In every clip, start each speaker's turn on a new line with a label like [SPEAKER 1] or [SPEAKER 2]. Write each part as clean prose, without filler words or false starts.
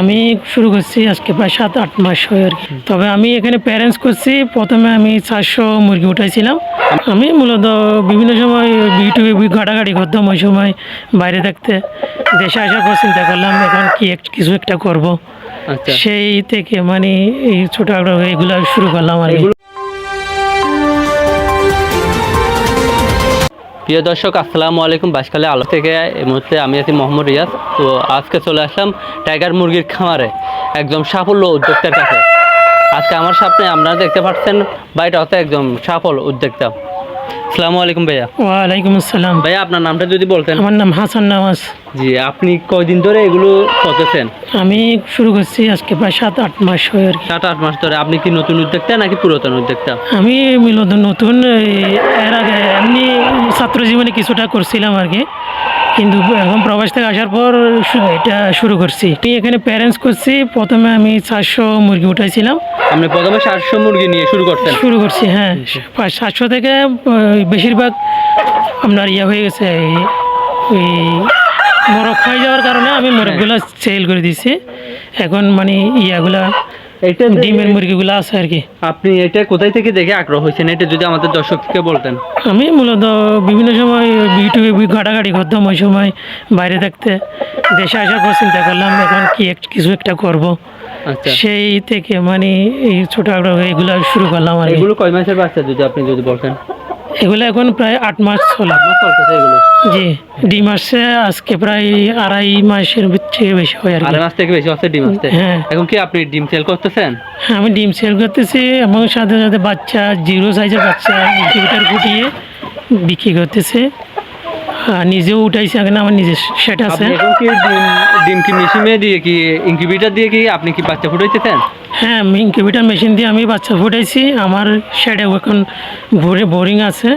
[SPEAKER 1] আমি শুরু করছি আজকে প্রায় 7-8 মাস হয় আর কি। তবে আমি এখানে প্যারেন্টস করছি। প্রথমে আমি 400 মুরগি উঠাইছিলাম। আমি মূলত বিভিন্ন সময় ইউটিউবে ঘাটাঘাটি করতাম, ওই সময় বাইরে থাকতে। দেশে আসার পর চিন্তা করলাম এখন কিছু একটা করব।
[SPEAKER 2] আচ্ছা,
[SPEAKER 1] সেই থেকে মানে এই ছোটো এগুলো শুরু করলাম আর কি।
[SPEAKER 2] প্রিয় দর্শক, আসসালামু আলাইকুম। বাঁশখালী আলো থেকে এই মুহূর্তে আমি আছি মোহাম্মদ রিয়াজ। তো আজকে চলে আসলাম টাইগার মুরগির খামারে একদম সাফল্য উদ্যোক্তার কাছে। আজকে আমার সামনে আপনারা দেখতে পাচ্ছেন ভাইটা হচ্ছে একদম সফল উদ্যোক্তা। আসসালামু আলাইকুম ভাইয়া।
[SPEAKER 1] ওয়ালাইকুম আসসালাম।
[SPEAKER 2] ভাইয়া, আপনার নামটা যদি বলতেন।
[SPEAKER 1] আমার নাম হাসান নামাজ।
[SPEAKER 2] জি, আপনি কয়দিন ধরে এগুলো করতেছেন?
[SPEAKER 1] আমি শুরু করছি আজকে প্রায় 7-8 মাস হয় আর কি।
[SPEAKER 2] 7-8 মাস ধরে। আপনি কি নতুন উদ্যোক্তা নাকি পুরাতন উদ্যোক্তা?
[SPEAKER 1] আমি মূলত নতুন। এর আগে এমনি ছাত্র জীবনে কিছুটা করছিলাম আর কি, কিন্তু এখন প্রবাস থেকে আসার পর এটা শুরু করছি। আমি এখানে প্যারেন্টস করছি। প্রথমে আমি 400 মুরগি উঠাইছিলাম।
[SPEAKER 2] আপনি প্রথমে 700 মুরগি নিয়ে শুরু করছি,
[SPEAKER 1] হ্যাঁ। 700 থেকে বেশিরভাগ আপনার হয়ে গেছে, ওই মোরগ হয়ে যাওয়ার কারণে আমি মোরগগুলো সেল করে দিছি। এখন মানে
[SPEAKER 2] এটা
[SPEAKER 1] ডিমের মুরগিগুলো আছে আর কি।
[SPEAKER 2] আপনি এটা কোথায় থেকে দেখে আগ্রহ হয়েছেন, এটা যদি আমাদের দর্শককে বলতেন।
[SPEAKER 1] আমি মূলত বিভিন্ন সময় ইউটিউবে ঘাটাঘাটি করতাম, ওই সময় বাইরে থাকতে। দেশে আসার পর চিন্তা করলাম এখন কিছু একটা করব।
[SPEAKER 2] আচ্ছা,
[SPEAKER 1] সেই থেকে মানে এই ছোটো এগুলো শুরু করলাম আর কি।
[SPEAKER 2] এগুলো কয় মাসের বাচ্চা আপনি যদি বলতেন?
[SPEAKER 1] এগুলো এখন প্রায় 8 মাস চলে।
[SPEAKER 2] 8 মাস চলতেছে এগুলো?
[SPEAKER 1] জি, ডিম আসছে আজকে প্রায় 2.5 মাসের চেয়ে বেশি হয় আর কি।
[SPEAKER 2] 2.5 মাস থেকে বেশি হচ্ছে ডিম আসতে।
[SPEAKER 1] হ্যাঁ।
[SPEAKER 2] এখন কি আপনি ডিম সেল করতেছেন?
[SPEAKER 1] হ্যাঁ, আমি ডিম সেল করতেছি এবং সাথে সাথে বাচ্চা, 0 সাইজের বাচ্চা ইনকিউবেটর ফুটিয়ে বিক্রি করতেছে। নিজেও উঠাইছি, এখন আমার নিজের সেট আছে।
[SPEAKER 2] আপনি এখন কি ডিম কি মেশিনে দিয়ে কি ইনকিউবেটর দিয়ে কি আপনি কি বাচ্চা ফুটাইতেছেন?
[SPEAKER 1] হ্যাঁ, আমি ইনকিউবেটর মেশিন দিয়ে আমি বাচ্চা ফুটাইছি। আমার সেটে এখন বোরিং আছে।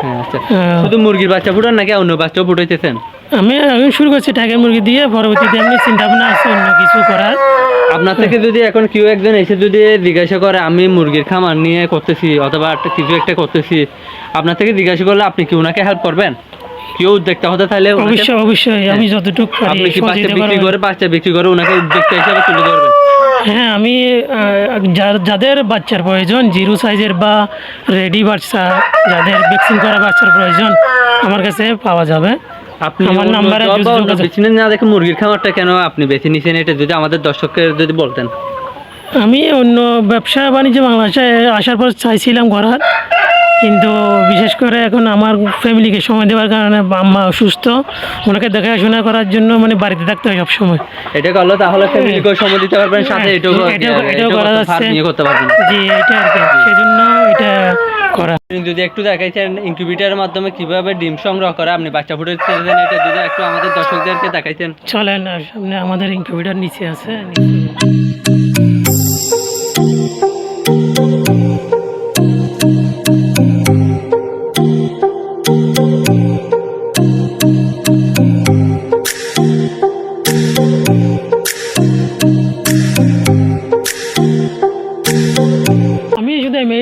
[SPEAKER 2] হ্যাঁ, আচ্ছা। শুধু মুরগির বাচ্চা ফুটান নাকি অন্য বাচ্চাও ফুটাইতেছেন?
[SPEAKER 1] আমি শুরু করছি টাইগার মুরগি দিয়ে, পরবর্তীতে এমনি চিন্তা ভাবনা আছে অন্য কিছু করার।
[SPEAKER 2] আপনার থেকে যদি এখন কেউ একজন এসে যদি জিজ্ঞাসা করে আমি মুরগির খামার নিয়ে করতেছি অথবা কিছু একটা করতেছি, আপনার থেকে জিজ্ঞাসা করলে আপনি কি ওনাকে হেল্প করবেন? কেউ উদ্যোক্তা হতে তাহলে
[SPEAKER 1] অবশ্যই আমি যতটুকু পারি
[SPEAKER 2] আপনি কি বাচ্চা বিক্রি করে ওনাকে উদ্যোক্তা হিসাবে তুলে ধরবেন?
[SPEAKER 1] হ্যাঁ, আমি যাদের বাচ্চার প্রয়োজন 0 সাইজের বা রেডি বাচ্চা, যাদের ভ্যাকসিন করা বাচ্চার প্রয়োজন আমার কাছে পাওয়া যাবে।
[SPEAKER 2] আপনি
[SPEAKER 1] আমার নাম্বারে
[SPEAKER 2] না দেখে মুরগির খামারটা কেন আপনি বেছে নিয়েছেন, এটা যদি আমাদের দর্শকদের যদি বলতেন।
[SPEAKER 1] আমি অন্য ব্যবসা বাণিজ্য বাংলাদেশে আসার পর চাইছিলাম করার, কিন্তু বিশেষ করে এখন আমার ফ্যামিলিকে সময় দেওয়ার কারণে আম্মা অসুস্থ, ওনাকে দেখাশোনা করার জন্য মানে বাড়িতে থাকতে হয় সবসময়।
[SPEAKER 2] এটা করলে তাহলে ফ্যামিলিকে সময় দিতে পারবেন, সাথে এটাও
[SPEAKER 1] করা যাচ্ছে।
[SPEAKER 2] করতে পারবেন।
[SPEAKER 1] জি, এটা আর কি, সেজন্য এটা করা।
[SPEAKER 2] যদি একটু দেখাইছেন ইনকিউবেটরের মাধ্যমে কিভাবে ডিম সংগ্রহ করে আপনি বাচ্চা ফুটাইতেছেন, এটা যদি একটু আমাদের দর্শকদেরকে দেখাইতেন।
[SPEAKER 1] চলেন, সামনে আমাদের ইনকিউবেটর নিচে আছে।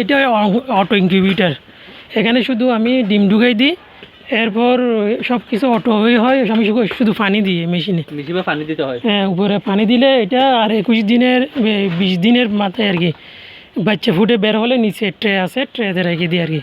[SPEAKER 1] এটা অটো ইনকিউবেটর। এখানে শুধু আমি ডিম ঢুকাই দিই, এরপর সব কিছু অটো হয়ে হয়। আমি শুধু পানি দিই মেশিনে
[SPEAKER 2] পানি দিতে হয়।
[SPEAKER 1] হ্যাঁ, উপরে পানি দিলে এটা আর 20 দিনের মাথায় আর কি বাচ্চা ফুটে বের হলে নিচে ট্রে আছে, ট্রেতে রেখে দিই আর কি।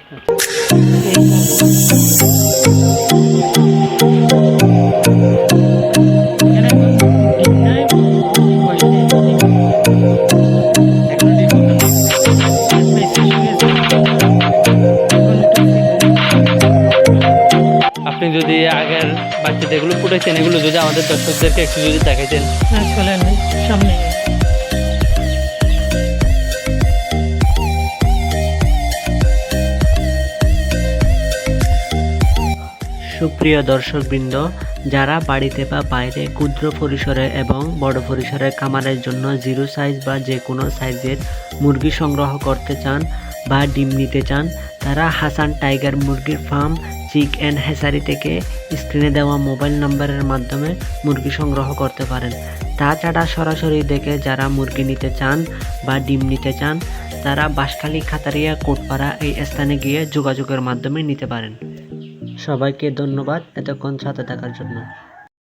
[SPEAKER 2] আপনি যদি আগের বাচ্চাদের এগুলো ফুটাইছেন, এগুলো যদি আমাদের দর্শকদেরকে একটু যদি দেখাইতেন।
[SPEAKER 1] হ্যাঁ, চলেন সামনে।
[SPEAKER 3] সুপ্রিয় দর্শকবৃন্দ, যারা বাড়িতে বা বাইরে ক্ষুদ্র পরিসরে এবং বড় পরিসরের খামারের জন্য 0 সাইজ বা যে কোনো সাইজের মুরগি সংগ্রহ করতে চান বা ডিম নিতে চান, তারা হাসান টাইগার মুরগির ফার্ম চিক অ্যান্ড হ্যাচারি থেকে স্ক্রিনে দেওয়া মোবাইল নাম্বারের মাধ্যমে মুরগি সংগ্রহ করতে পারেন। তাছাড়া সরাসরি দেখে যারা মুরগি নিতে চান বা ডিম নিতে চান, তারা বাঁশখালী খাতারিয়া কোটপাড়া এই স্থানে গিয়ে যোগাযোগের মাধ্যমে নিতে পারেন। সবাইকে ধন্যবাদ এতক্ষণ সাথে থাকার জন্য।